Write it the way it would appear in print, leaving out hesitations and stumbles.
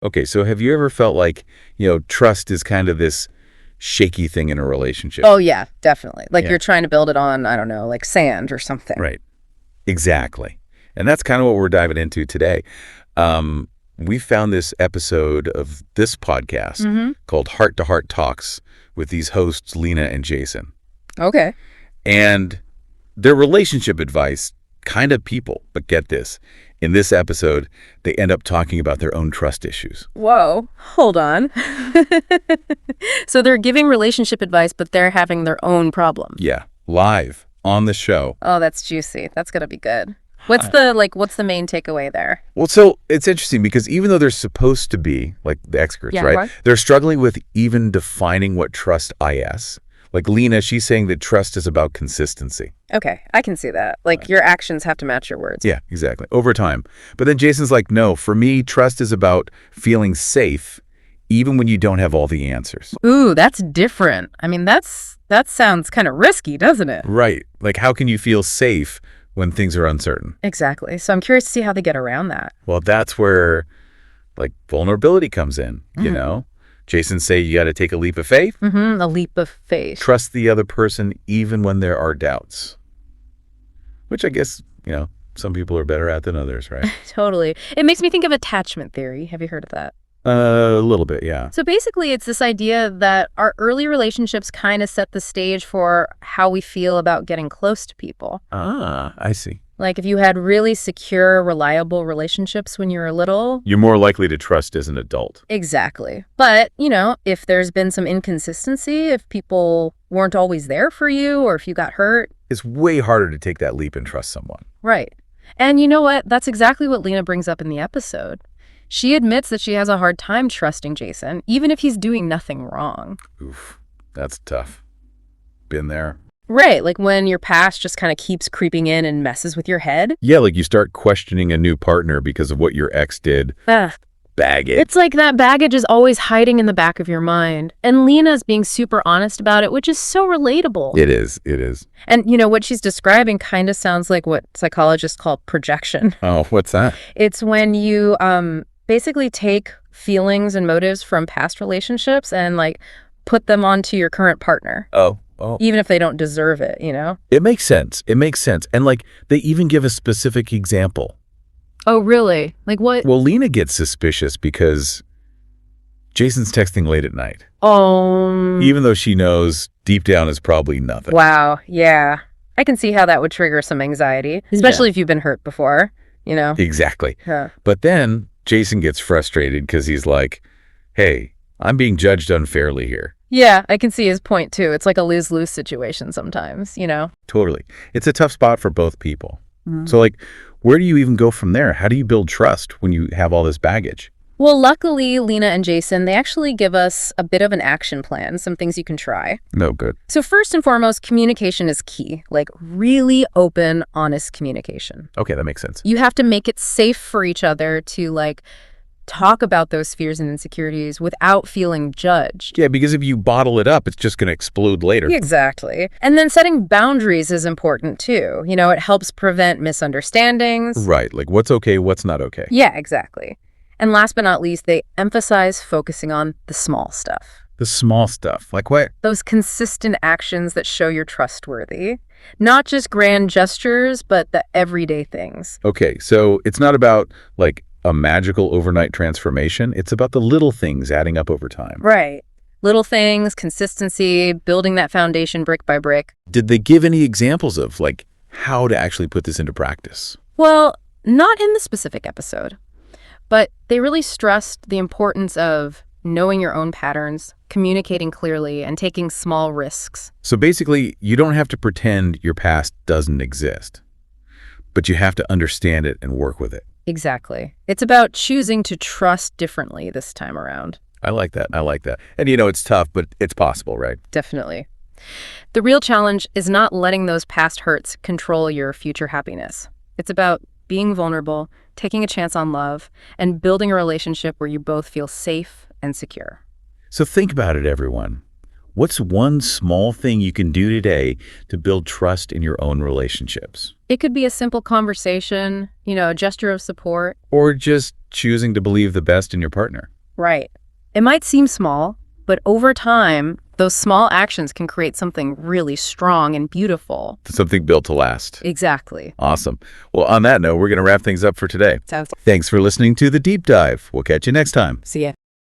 Okay, so have you ever felt like, trust is kind of this shaky thing in a relationship? Oh, yeah, definitely. Like Yeah. you're trying to build it on, I don't know, like sand or something. Right. Exactly. And that's kind of what we're diving into today. We found this episode of this podcast called Heart to Heart Talks with these hosts, Lena and Jason. Okay. And their relationship advice, kind of people, but get this. In this episode, they end up talking about their own trust issues. Whoa, hold on. So they're giving relationship advice, but they're having their own problem. Yeah, live on the show. Oh, that's juicy. That's going to be good. What's the main takeaway there? Well, so it's interesting because even though they're supposed to be like the experts, Yeah, right? right. They're struggling with even defining what trust is. Like Lena, she's saying that trust is about consistency. Okay, I can see that. Like your actions have to match your words. Yeah, exactly. Over time. But then Jason's like, no, for me, trust is about feeling safe even when you don't have all the answers. Ooh, that's different. I mean, that sounds kind of risky, doesn't it? Right. Like how can you feel safe when things are uncertain? Exactly. So I'm curious to see how they get around that. Well, that's where like vulnerability comes in, you know? Jason say you got to take a leap of faith. A leap of faith. Trust the other person even when there are doubts. Which I guess, some people are better at than others, right? Totally. It makes me think of attachment theory. Have you heard of that? A little bit, yeah. So basically, it's this idea that our early relationships kind of set the stage for how we feel about getting close to people. Ah, I see. Like if you had really secure, reliable relationships when you were little. You're more likely to trust as an adult. Exactly. But, if there's been some inconsistency, if people weren't always there for you or if you got hurt. It's way harder to take that leap and trust someone. Right. And you know what? That's exactly what Lena brings up in the episode. She admits that she has a hard time trusting Jason, even if he's doing nothing wrong. Oof, that's tough. Been there. Right, like when your past just kind of keeps creeping in and messes with your head. Yeah, like you start questioning a new partner because of what your ex did. Baggage. It's like that baggage is always hiding in the back of your mind. And Lena's being super honest about it, which is so relatable. It is. And what she's describing kind of sounds like what psychologists call projection. Oh, what's that? It's when you basically take feelings and motives from past relationships and like put them onto your current partner. Oh. Even if they don't deserve it, It makes sense. And like they even give a specific example. Oh, really? Like what? Well, Lena gets suspicious because Jason's texting late at night. Even though she knows deep down is probably nothing. Wow. Yeah. I can see how that would trigger some anxiety, especially if you've been hurt before, Exactly. Yeah. But then Jason gets frustrated because he's like, hey, I'm being judged unfairly here. Yeah, I can see his point too. It's like a lose-lose situation sometimes, Totally. It's a tough spot for both people. So like, where do you even go from there? How do you build trust when you have all this baggage? Well, luckily, Lena and Jason, they actually give us a bit of an action plan, some things you can try. No good. So first and foremost, communication is key, like really open, honest communication. Okay, that makes sense. You have to make it safe for each other to talk about those fears and insecurities without feeling judged. Yeah, because if you bottle it up, it's just going to explode later. Exactly. And then setting boundaries is important too. It helps prevent misunderstandings. Right, like what's okay, what's not okay. Yeah, exactly. And last but not least, they emphasize focusing on the small stuff. The small stuff, like what? Those consistent actions that show you're trustworthy. Not just grand gestures, but the everyday things. Okay, so it's not about like a magical overnight transformation. It's about the little things adding up over time. Right. Little things, consistency, building that foundation brick by brick. Did they give any examples of like how to actually put this into practice? Well, not in the specific episode, but they really stressed the importance of knowing your own patterns, communicating clearly, and taking small risks. So basically, you don't have to pretend your past doesn't exist, but you have to understand it and work with it. Exactly. It's about choosing to trust differently this time around. I like that. And it's tough, but it's possible, right? Definitely. The real challenge is not letting those past hurts control your future happiness. It's about being vulnerable, taking a chance on love, and building a relationship where you both feel safe and secure. So think about it, everyone. What's one small thing you can do today to build trust in your own relationships? It could be a simple conversation, a gesture of support. Or just choosing to believe the best in your partner. Right. It might seem small, but over time, those small actions can create something really strong and beautiful. Something built to last. Exactly. Awesome. Well, on that note, we're going to wrap things up for today. Sounds. Thanks for listening to The Deep Dive. We'll catch you next time. See ya.